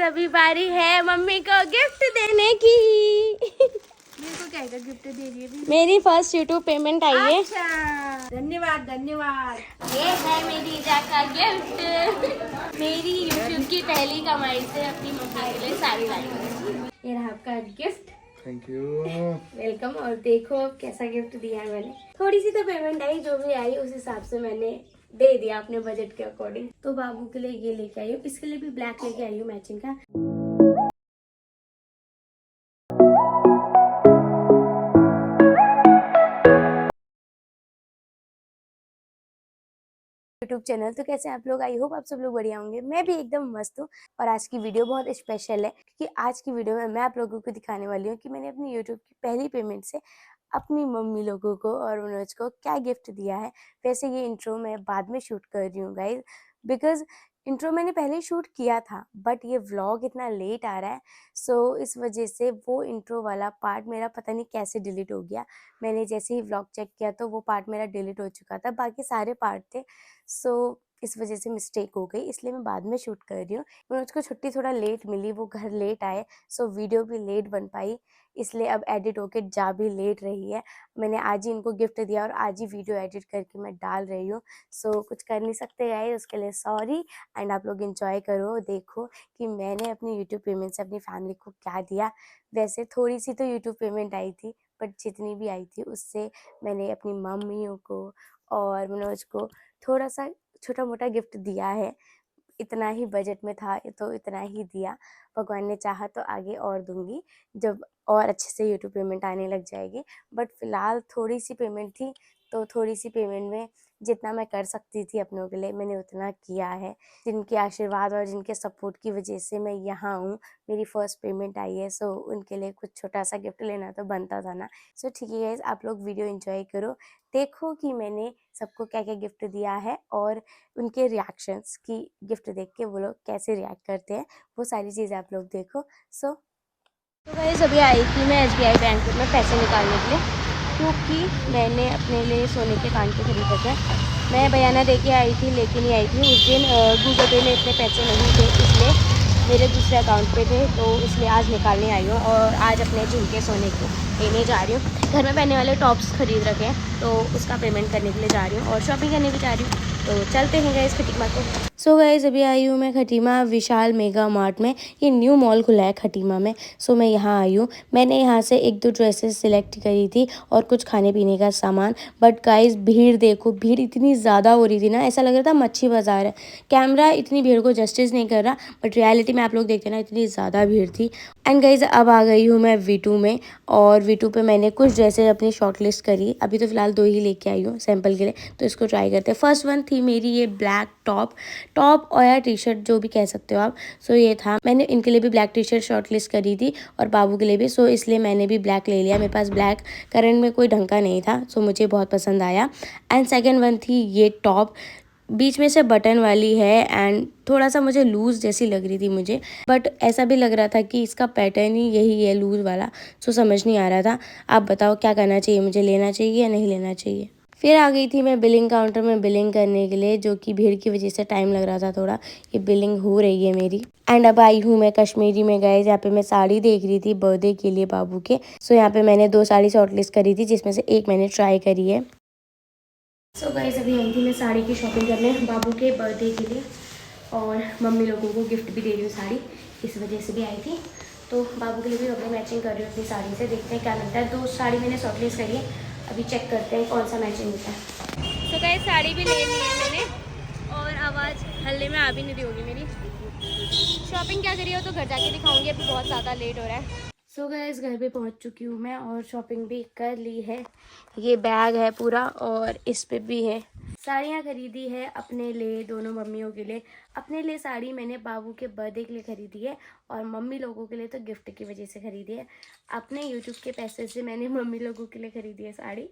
अभी बारी है मम्मी को गिफ्ट देने की। मेरे को क्या गिफ्ट दे रही है? मेरी फर्स्ट यूट्यूब पेमेंट आई है। अच्छा, धन्यवाद धन्यवाद। ये है मेरी ईजा का गिफ्ट। मेरी यूट्यूब की पहली कमाई से अपनी मम्मी के लिए साड़ी लाई हूँ। ये रहा आपका गिफ्ट। Thank you. वेलकम। और देखो कैसा गिफ्ट दिया है मैंने। थोड़ी सी तो पेमेंट आई, जो भी आई उस हिसाब से मैंने दे दिया अपने बजट के अकॉर्डिंग। तो बाबू के लिए ये लेके आई हूँ, इसके लिए भी ब्लैक लेके आई हूँ मैचिंग का। YouTube channel. तो कैसे आप लोग? आई होप आप सब लोग बढ़िया होंगे। मैं भी एकदम मस्त हूँ। और आज की वीडियो बहुत स्पेशल है क्योंकि आज की वीडियो में मैं आप लोगों को दिखाने वाली हूँ कि मैंने अपनी यूट्यूब की पहली पेमेंट से अपनी मम्मी लोगों को और मनोज को क्या गिफ्ट दिया है। वैसे ये इंट्रो मैं बाद में शूट कर रही हूँ गाइज, बिकॉज इंट्रो मैंने पहले शूट किया था बट ये व्लॉग इतना लेट आ रहा है। सो इस वजह से वो इंट्रो वाला पार्ट मेरा पता नहीं कैसे डिलीट हो गया। मैंने जैसे ही व्लॉग चेक किया तो वो पार्ट मेरा डिलीट हो चुका था, बाकी सारे पार्ट थे। सो इस वजह से मिस्टेक हो गई, इसलिए मैं बाद में शूट कर रही हूँ। मनोज को छुट्टी थोड़ा लेट मिली, वो घर लेट आए, सो वीडियो भी लेट बन पाई, इसलिए अब एडिट होके जा भी लेट रही है। मैंने आज ही इनको गिफ्ट दिया और आज ही वीडियो एडिट करके मैं डाल रही हूँ। सो कुछ कर नहीं सकते गाइस, उसके लिए सॉरी। एंड आप लोग एंजॉय करो, देखो कि मैंने अपनी यूट्यूब पेमेंट से अपनी फैमिली को क्या दिया। वैसे थोड़ी सी तो यूट्यूब पेमेंट आई थी बट जितनी भी आई थी उससे मैंने अपनी मम्मियों को और मनोज को थोड़ा सा छोटा मोटा गिफ्ट दिया है। इतना ही बजट में था तो इतना ही दिया। भगवान ने चाहा तो आगे और दूंगी जब और अच्छे से यूट्यूब पेमेंट आने लग जाएगी। बट फिलहाल थोड़ी सी पेमेंट थी तो थोड़ी सी पेमेंट में जितना मैं कर सकती थी अपनों के लिए मैंने उतना किया है। जिनके आशीर्वाद और जिनके सपोर्ट की वजह से मैं यहाँ हूँ, मेरी फर्स्ट पेमेंट आई है। सो उनके लिए कुछ छोटा सा गिफ्ट लेना तो बनता था ना। सो ठीक है गाइस, आप लोग वीडियो एंजॉय करो, देखो कि मैंने सबको क्या क्या गिफ्ट दिया है और उनके रिएक्शंस की गिफ्ट देख के वो लोग कैसे रिएक्ट करते हैं, वो सारी चीज़ें आप लोग देखो। तो गाइस अभी आई थी मैं SBI बैंक में पैसे निकालने के लिए क्योंकि मैंने अपने लिए सोने के कान के खरीदे थे। मैं बयाना दे के आई थी लेकिन नहीं आई थी उस दिन। गूगल पे में इतने पैसे नहीं थे इसलिए मेरे दूसरे अकाउंट पे थे, तो इसलिए आज निकालने आई हूँ और आज अपने झुमके सोने के लेने जा रही हूँ। घर में पहनने वाले टॉप्स खरीद रखे हैं तो उसका पेमेंट करने के लिए जा रही हूँ और शॉपिंग करने भी जा रही हूँ। तो चलते हैं गाइस खटीमा को। सो गाइस अभी आई हूँ मैं खटीमा विशाल मेगा मार्ट में। ये न्यू मॉल खुला है खटीमा में। सो मैं यहाँ आई हूँ। मैंने यहाँ से 1-2 ड्रेसेस सिलेक्ट करी थी और कुछ खाने पीने का सामान। बट गाइस भीड़ देखो, भीड़ इतनी ज़्यादा हो रही थी ना, ऐसा लग रहा था मच्छी बाजार है। कैमरा इतनी भीड़ को जस्टिस नहीं कर रहा बट रियलिटी में आप लोग देखते ना इतनी ज़्यादा भीड़ थी। एंड गाइज अब आ गई हूँ मैं V2 में और V2 पे मैंने कुछ ड्रेसेस अपनी शॉर्ट लिस्ट करी। अभी तो फिलहाल 2 ही लेके आई हूँ सैम्पल के लिए, तो इसको ट्राई करते हैं। फर्स्ट वन थी मेरी ये ब्लैक टॉप और या टी शर्ट जो भी कह सकते हो आप। सो ये था, मैंने इनके लिए भी black T shirt short list करी थी और बाबू के लिए भी। सो इसलिए मैंने भी ब्लैक ले लिया। मेरे पास ब्लैक करंट में कोई ढंग का नहीं था, सो मुझे बहुत पसंद आया। एंड सेकेंड वन थी ये टॉप, बीच में से बटन वाली है एंड थोड़ा सा मुझे लूज़ जैसी लग रही थी मुझे, बट ऐसा भी लग रहा था कि इसका पैटर्न ही यही है लूज़ वाला। सो समझ नहीं आ रहा था। आप बताओ क्या करना चाहिए, मुझे लेना चाहिए या नहीं लेना चाहिए। फिर आ गई थी मैं बिलिंग काउंटर में बिलिंग करने के लिए, जो कि भीड़ की वजह से टाइम लग रहा था थोड़ा। ये बिलिंग हो रही है मेरी। एंड अब आई हूँ मैं कश्मीरी में गए, यहाँ पे मैं साड़ी देख रही थी बर्थडे के लिए बाबू के। सो यहाँ पे मैंने 2 साड़ी शॉर्ट लिस्ट करी थी जिसमें से एक मैंने ट्राई करी है। सो गाइस अभी आई थी मैं साड़ी की शॉपिंग करने बाबू के बर्थडे के लिए और मम्मी लोगों को गिफ्ट भी दे रही हूँ साड़ी, इस वजह से भी आई थी। तो बाबू के लिए भी कपड़े मैचिंग कर रही हूँ अपनी साड़ी से, देखते हैं क्या मिलता है। 2 साड़ी मैंने शॉर्टलिस्ट करी है, अभी चेक करते हैं कौन सा मैचिंग मिलता है। तो गाइस साड़ी भी ले ली है मैंने और आवाज़ हल्ले में आ भी नहीं रही होगी मेरी। शॉपिंग क्या करी हो तो घर जाके दिखाऊंगी, अभी बहुत ज़्यादा लेट हो रहा है। सो गाइस घर पे पहुंच चुकी हूँ मैं और शॉपिंग भी कर ली है। ये बैग है पूरा और इस पे भी है। साड़ियाँ खरीदी है अपने लिए, दोनों मम्मियों के लिए। अपने लिए साड़ी मैंने बाबू के बर्थडे के लिए खरीदी है और मम्मी लोगों के लिए तो गिफ्ट की वजह से खरीदी है। अपने यूट्यूब के पैसे से मैंने मम्मी लोगों के लिए खरीदी है साड़ी।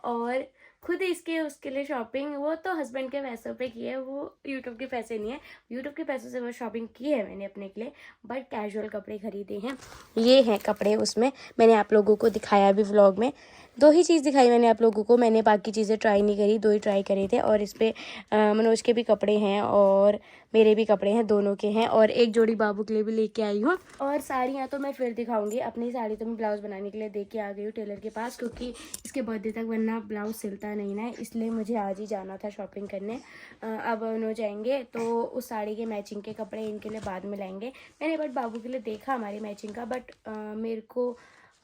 और खुद इसके उसके लिए शॉपिंग, वो तो हस्बैंड के पैसों पे की है, वो यूट्यूब के पैसे नहीं है, यूट्यूब के पैसों से वो शॉपिंग की है मैंने अपने के लिए, बट कैजुअल कपड़े खरीदे हैं। ये हैं कपड़े, उसमें मैंने आप लोगों को दिखाया भी व्लॉग में। 2 ही चीज़ दिखाई मैंने आप लोगों को, मैंने बाकी चीज़ें ट्राई नहीं करी, 2 ही ट्राई करे थे। और इस पर मनोज के भी कपड़े हैं और मेरे भी कपड़े हैं, दोनों के हैं, और एक जोड़ी बाबू के लिए भी लेके आई हूँ। और साड़ियाँ तो मैं फिर दिखाऊंगी, अपनी साड़ी तो मैं ब्लाउज़ बनाने के लिए दे के आ गई हूँ टेलर के पास, क्योंकि इसके बर्थडे तक वरना ब्लाउज़ सिलता नहीं ना, इसलिए मुझे आज ही जाना था शॉपिंग करने। अब उन्होंने जाएंगे तो उस साड़ी के मैचिंग के कपड़े इनके लिए बाद में लाएंगे। मैंने बट बाबू के लिए देखा हमारी मैचिंग का, बट मेरे को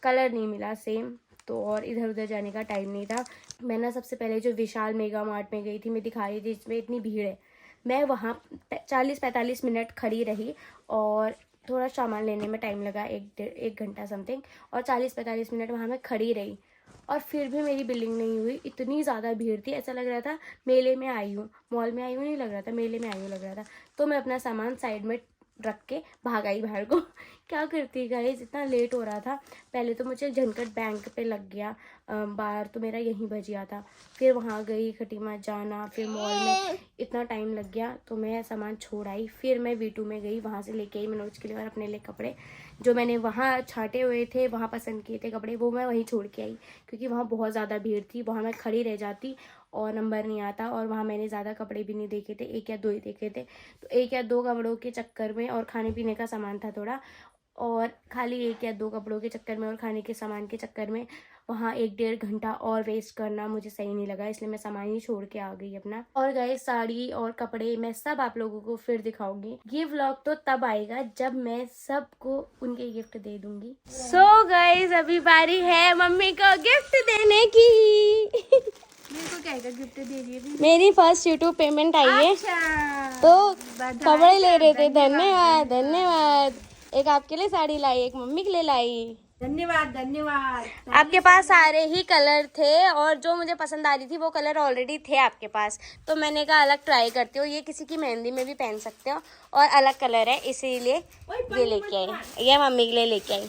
कलर नहीं मिला सेम, तो और इधर उधर जाने का टाइम नहीं था। मैं ना सबसे पहले जो विशाल मेगा मार्ट में गई थी, मैं दिखा रही थी इसमें इतनी भीड़ है, मैं वहाँ 40-45 मिनट खड़ी रही और थोड़ा सामान लेने में टाइम लगा, एक घंटा समथिंग, और 40-45 मिनट वहाँ मैं खड़ी रही और फिर भी मेरी बिलिंग नहीं हुई। इतनी ज़्यादा भीड़ थी, ऐसा लग रहा था मेले में आई हूँ, मॉल में आई हूँ नहीं लग रहा था, मेले में आई हूँ लग रहा था। तो मैं अपना सामान साइड में रख के भाग आई बाहर को। क्या करती गाइस, इतना लेट हो रहा था। पहले तो मुझे झनकट बैंक पे लग गया, बाहर तो मेरा यहीं बज गया था, फिर वहाँ गई खटीमा जाना, फिर मॉल में इतना टाइम लग गया, तो मैं सामान छोड़ आई। फिर मैं V2 में गई, वहाँ से लेके आई मनोज के लिए और अपने लिए कपड़े, जो मैंने वहाँ छांटे हुए थे, वहाँ पसंद किए थे कपड़े, वो मैं वहीं छोड़ के आई, क्योंकि वहाँ बहुत ज़्यादा भीड़ थी, वहाँ मैं खड़ी रह जाती और नंबर नहीं आता। और वहाँ मैंने ज़्यादा कपड़े भी नहीं देखे थे, 1 या 2 ही देखे थे, तो 1 या 2 कपड़ों के चक्कर में, और खाने पीने का सामान था थोड़ा, और खाली 1 या 2 कपड़ों के चक्कर में और खाने के सामान के चक्कर में वहाँ 1-1.5 घंटा और वेस्ट करना मुझे सही नहीं लगा, इसलिए मैं सामान ही छोड़ के आ गई अपना। और गए साड़ी और कपड़े मैं सब आप लोगों को फिर दिखाऊंगी। ये व्लॉग तो तब आएगा जब मैं सबको उनके गिफ्ट दे दूंगी। सो गाइस, अभी बारी है मम्मी को गिफ्ट देने की। मेरे को क्या गिफ्ट दे रही है? मेरी फर्स्ट यूट्यूब पेमेंट आई है, अच्छा, तो बधाई, कपड़े ले रहे थे। धन्यवाद, धन्यवाद धन्यवाद। एक आपके लिए साड़ी लाई, एक मम्मी के लिए लाई। धन्यवाद धन्यवाद। आपके पास सारे ही कलर थे और जो मुझे पसंद आ रही थी वो कलर ऑलरेडी थे आपके पास, तो मैंने कहा अलग ट्राई करती हो, ये किसी की मेहंदी में भी पहन सकते हो और अलग कलर है, इसीलिए ये लेके आई। ये मम्मी के लिए लेके आई,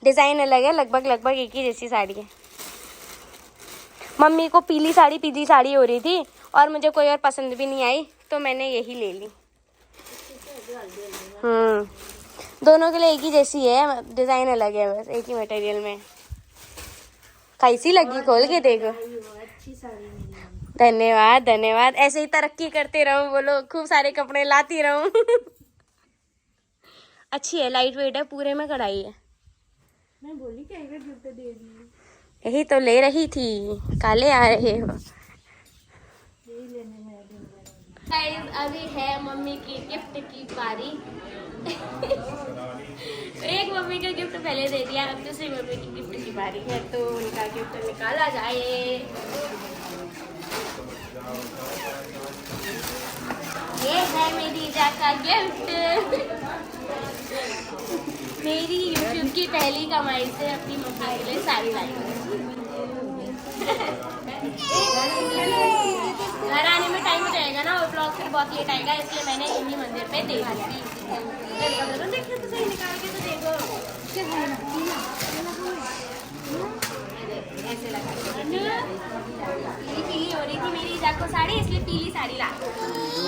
डिज़ाइन अलग है, लगभग एक ही जैसी साड़ी है। मम्मी को पीली साड़ी हो रही थी और मुझे कोई और पसंद भी नहीं आई, तो मैंने यही ले ली। दोनों के लिए एक ही जैसी है, डिज़ाइन अलग है, बस एक ही मटेरियल में। कैसी लगी, खोल के देखो। अच्छी साड़ी। धन्यवाद धन्यवाद, ऐसे ही तरक्की करते रहो, बोलो खूब सारे कपड़े लाती रहूं। अच्छी है, लाइट वेट है, पूरे में कढ़ाई है। मैं बोली क्या गिफ्ट दे रही है? यही तो ले रही थी, काले आ रहे हो। यही लेने में गाइस, अभी है मम्मी की गिफ्ट की बारी। एक मम्मी का गिफ्ट पहले दे दिया, अब दूसरी मम्मी की गिफ्ट की बारी है, तो उनका गिफ्ट निकाला जाए। ये है मेरी ईजा का गिफ्ट। मेरी YouTube की पहली कमाई से अपनी मम्मी के लिए साड़ी लाई हूँ। घर आने में टाइम हो जाएगा ना, और ब्लॉग फिर बहुत लेट आएगा, इसलिए मैंने यही मंदिर पे दे दिया। देखो तो सही, निकाल के तो देखो, ऐसे लगा। पीली हो रही थी मेरी ईजा को साड़ी, इसलिए पीली साड़ी ला।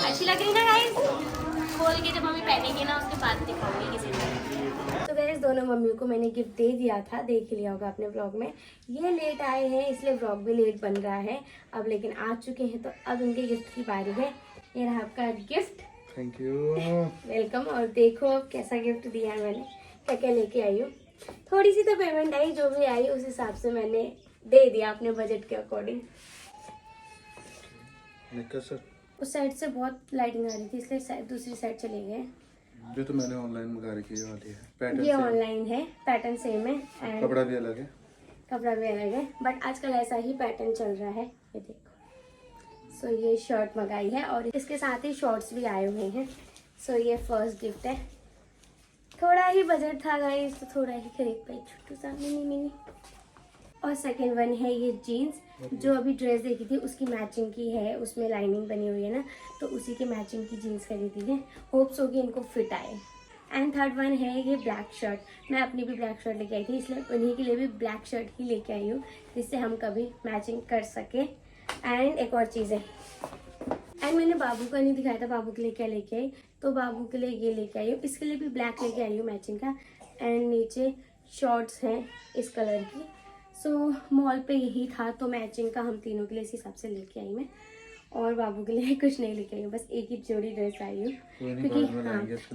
अच्छी लग रही ना गाइस? खोल के जब मम्मी पहनेगी ना, उसके बाद दिखाऊंगी किसी तरह। तो गाइस, दोनों मम्मियों को मैंने गिफ्ट दे दिया था, देख लिया होगा अपने व्लॉग में। ये लेट आए हैं इसलिए व्लॉग भी लेट बन रहा है अब, लेकिन आ चुके हैं, तो अब उनके गिफ्ट की बारी है। ये रहा आपका गिफ्ट। Thank you. वेलकम। और देखो अब कैसा गिफ्ट दिया है मैंने, क्या क्या लेके आई हूँ। थोड़ी सी तो पेमेंट आई, जो भी आई उस हिसाब से मैंने दे दिया अपने बजट के अकॉर्डिंग। सर, उस साइड से बहुत लाइटिंग आ रही थी, इसलिए दूसरी साइड चले गए। जो तो मैंने ऑनलाइन मंगा रखी है वाली है, पैटर्न ये ऑनलाइन है, पैटर्न सेम है, एंड कपड़ा भी अलग है। कपड़ा भी अलग है, बट आजकल ऐसा ही पैटर्न चल रहा है। ये देखो। सो ये शर्ट मंगाई है और इसके साथ ही शॉर्ट्स भी आए हुए हैं। सो ये फर्स्ट गिफ्ट है। थोड़ा ही बजट था गाइस, तो थोड़ा ही खरीद पाई, छोटू सा मिनी। और सेकंड वन है ये जीन्स, जो अभी ड्रेस देखी थी उसकी मैचिंग की है, उसमें लाइनिंग बनी हुई है ना, तो उसी की मैचिंग की जीन्स खरीदी है। होप्स होगी इनको फिट आए। एंड थर्ड वन है ये ब्लैक शर्ट। मैं अपनी भी ब्लैक शर्ट लेके आई थी, इसलिए उन्हीं के लिए भी ब्लैक शर्ट ही लेके आई हूँ, जिससे हम कभी मैचिंग कर सके। एंड एक और चीज़ है, एंड मैंने बाबू का नहीं दिखाया था बाबू के लिए क्या लेके आई, तो बाबू के लिए ये लेके आई हूँ, इसके लिए भी ब्लैक लेके आई हूँ मैचिंग का, एंड नीचे शॉर्ट्स हैं इस कलर की। सो मॉल पे यही था तो मैचिंग का हम तीनों के लिए इस हिसाब से लेके आई मैं, और बाबू के लिए कुछ नहीं लेके आई हूँ, बस एक ही जोड़ी ड्रेस आई हूँ क्योंकि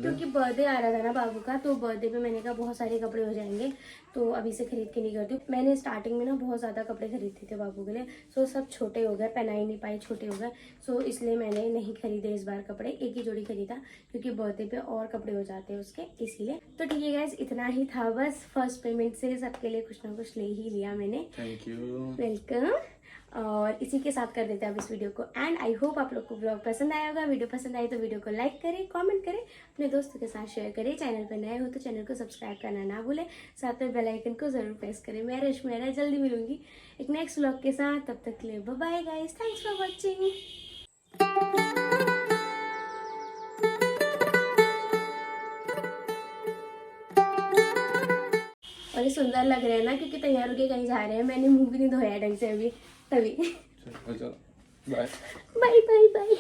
क्योंकि बर्थडे आ रहा था ना बाबू का, तो बर्थडे पे मैंने कहा बहुत सारे कपड़े हो जाएंगे तो अभी से खरीद के नहीं करती हूँ। मैंने स्टार्टिंग में ना बहुत ज़्यादा कपड़े खरीदे थे बाबू के लिए, सो सब छोटे हो गए, पहना ही नहीं पाई, छोटे हो गए, सो इसलिए मैंने नहीं खरीदे इस बार कपड़े, एक ही जोड़ी खरीदा क्योंकि बर्थडे पे और कपड़े हो जाते हैं उसके, इसीलिए। तो ठीक है गाइस, इतना ही था बस, फर्स्ट पेमेंट से सबके लिए कुछ ना कुछ ले ही लिया मैंने। Thank you. वेलकम। और इसी के साथ कर देते हैं अब इस वीडियो को एंड आई होप आप लोग को ब्लॉग पसंद आया होगा। वीडियो पसंद आए तो वीडियो को लाइक करें, कमेंट करें, अपने दोस्तों के साथ शेयर करें, चैनल पर नए हो तो चैनल को सब्सक्राइब करना ना भूलें, साथ में बेल आइकन को जरूर प्रेस करें। मैं रश्मि जल्दी मिलूंगी एक नेक्स्ट व्लॉग के साथ, तब तक के लिए bye bye guys, thanks for watching. और ये सुंदर लग रहे हैं ना क्योंकि तैयार होके कहीं जा रहे हैं, मैंने मुंह भी नहीं धोया ढंग से अभी, तभी चलो बाय। Bye bye bye.